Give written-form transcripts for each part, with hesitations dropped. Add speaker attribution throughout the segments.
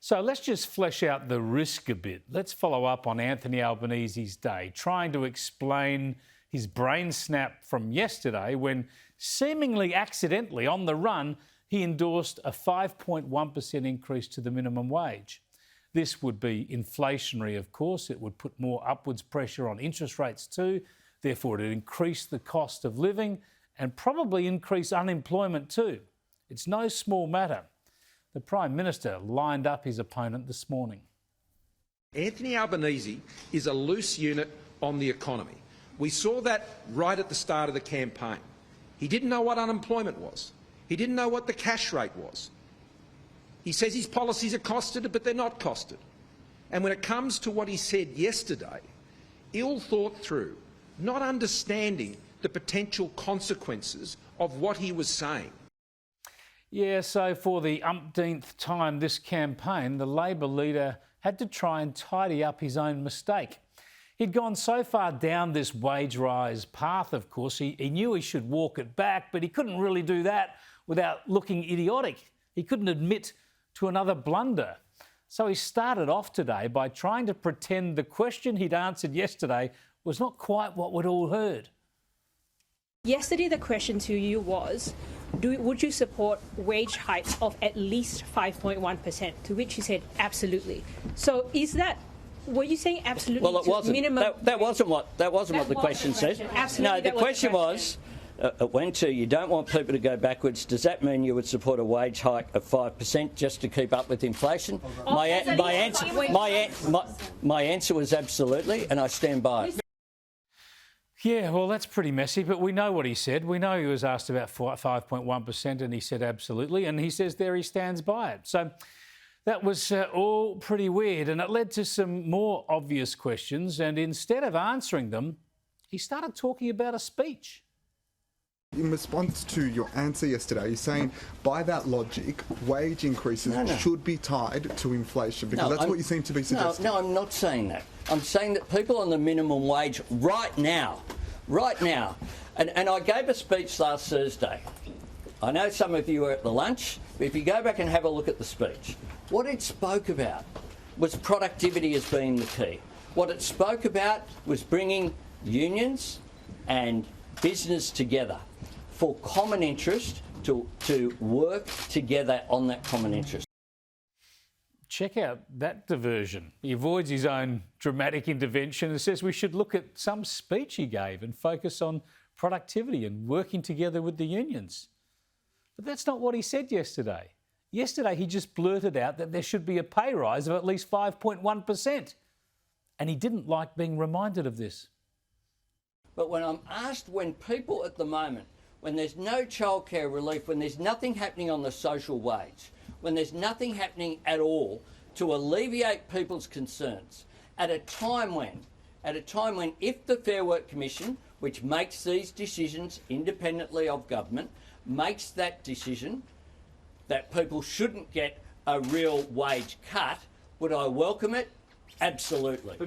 Speaker 1: So let's just flesh out the risk a bit. Let's follow up on Anthony Albanese's day, trying to explain his brain snap from yesterday when, seemingly accidentally on the run, he endorsed a 5.1% increase to the minimum wage. This would be inflationary, of course. It would put more upwards pressure on interest rates too. Therefore, it would increase the cost of living and probably increase unemployment too. It's no small matter. The Prime Minister lined up his opponent this morning.
Speaker 2: Anthony Albanese is a loose unit on the economy. We saw that right at the start of the campaign. He didn't know what unemployment was. He didn't know what the cash rate was. He says his policies are costed, but they're not costed. And when it comes to what he said yesterday, ill thought through, not understanding the potential consequences of what he was saying.
Speaker 1: Yeah, so for the umpteenth time this campaign, the Labor leader had to try and tidy up his own mistake. He'd gone so far down this wage rise path, of course, he knew he should walk it back, but he couldn't really do that without looking idiotic. He couldn't admit to another blunder. So he started off today by trying to pretend the question he'd answered yesterday was not quite what we'd all heard.
Speaker 3: Yesterday, the question to you was, would you support wage hikes of at least 5.1%? To which you said, absolutely. So is that, were you saying absolutely?
Speaker 4: Well, it wasn't.
Speaker 3: Minimum
Speaker 4: That wasn't what the question said.
Speaker 3: Absolutely,
Speaker 4: no, the question was, it went to, you don't want people to go backwards. Does that mean you would support a wage hike of 5% just to keep up with inflation? My answer was absolutely, and I stand by it.
Speaker 1: Yeah, well, that's pretty messy, but we know what he said. We know he was asked about 5.1% and he said absolutely, and he says there he stands by it. So that was all pretty weird, and it led to some more obvious questions, and instead of answering them, he started talking about a speech.
Speaker 5: In response to your answer yesterday, you're saying, by that logic, wage increases should be tied to inflation, because that's what you seem to be suggesting.
Speaker 4: No, I'm not saying that. I'm saying that people on the minimum wage right now, and I gave a speech last Thursday. I know some of you were at the lunch, but if you go back and have a look at the speech, what it spoke about was productivity as being the key. What it spoke about was bringing unions and business together for common interest, to work together on that common interest.
Speaker 1: Check out that diversion. He avoids his own dramatic intervention and says we should look at some speech he gave and focus on productivity and working together with the unions. But that's not what he said yesterday. Yesterday he just blurted out that there should be a pay rise of at least 5.1%. And he didn't like being reminded of this.
Speaker 4: But when I'm asked, when people at the moment, when there's no childcare relief, when there's nothing happening on the social wage, when there's nothing happening at all to alleviate people's concerns, at a time when if the Fair Work Commission, which makes these decisions independently of government, makes that decision that people shouldn't get a real wage cut, would I welcome it? Absolutely.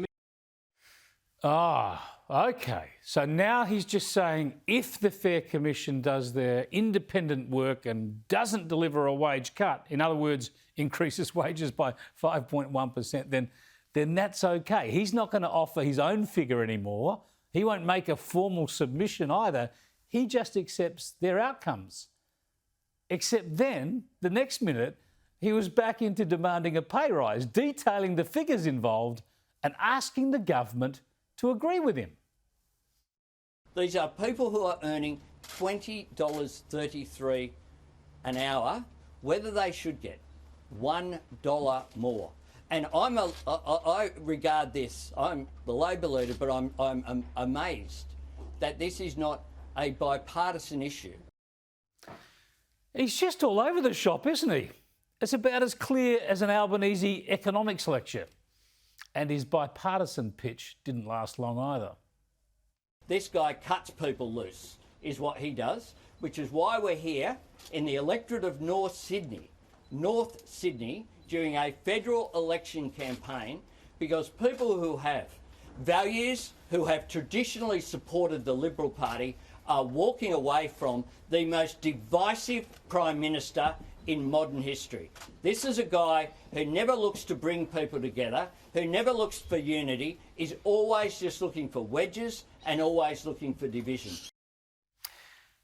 Speaker 1: OK. So now he's just saying if the Fair Commission does their independent work and doesn't deliver a wage cut, in other words, increases wages by 5.1%, then that's OK. He's not going to offer his own figure anymore. He won't make a formal submission either. He just accepts their outcomes. Except then, the next minute, he was back into demanding a pay rise, detailing the figures involved and asking the government to agree with him.
Speaker 4: These are people who are earning $20.33 an hour, whether they should get $1 more. And I regard this, I'm the Labor leader, but I'm amazed that this is not a bipartisan issue.
Speaker 1: He's just all over the shop, isn't he? It's about as clear as an Albanese economics lecture. And his bipartisan pitch didn't last long either.
Speaker 4: This guy cuts people loose, is what he does, which is why we're here in the electorate of North Sydney, during a federal election campaign, because people who have values, who have traditionally supported the Liberal Party, are walking away from the most divisive Prime Minister in modern history. This is a guy who never looks to bring people together, who never looks for unity, is always just looking for wedges and always looking for division.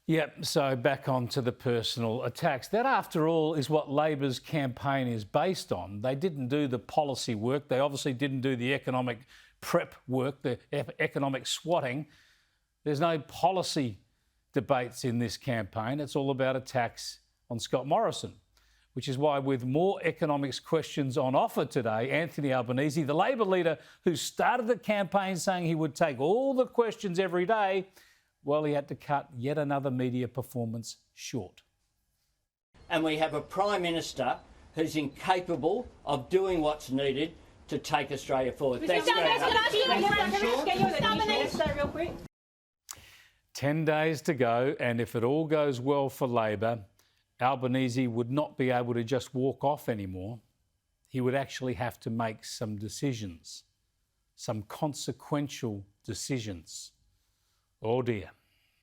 Speaker 1: Yep, so back on to the personal attacks. That, after all, is what Labor's campaign is based on. They didn't do the policy work. They obviously didn't do the economic prep work, the economic swatting. There's no policy debates in this campaign. It's all about attacks on Scott Morrison, which is why, with more economics questions on offer today, Anthony Albanese, the Labor leader who started the campaign saying he would take all the questions every day, well, he had to cut yet another media performance short.
Speaker 4: And we have a Prime Minister who's incapable of doing what's needed to take Australia forward. Thanks very much.
Speaker 1: 10 days to go, and if it all goes well for Labor, Albanese would not be able to just walk off anymore. He would actually have to make some decisions, some consequential decisions. Oh dear.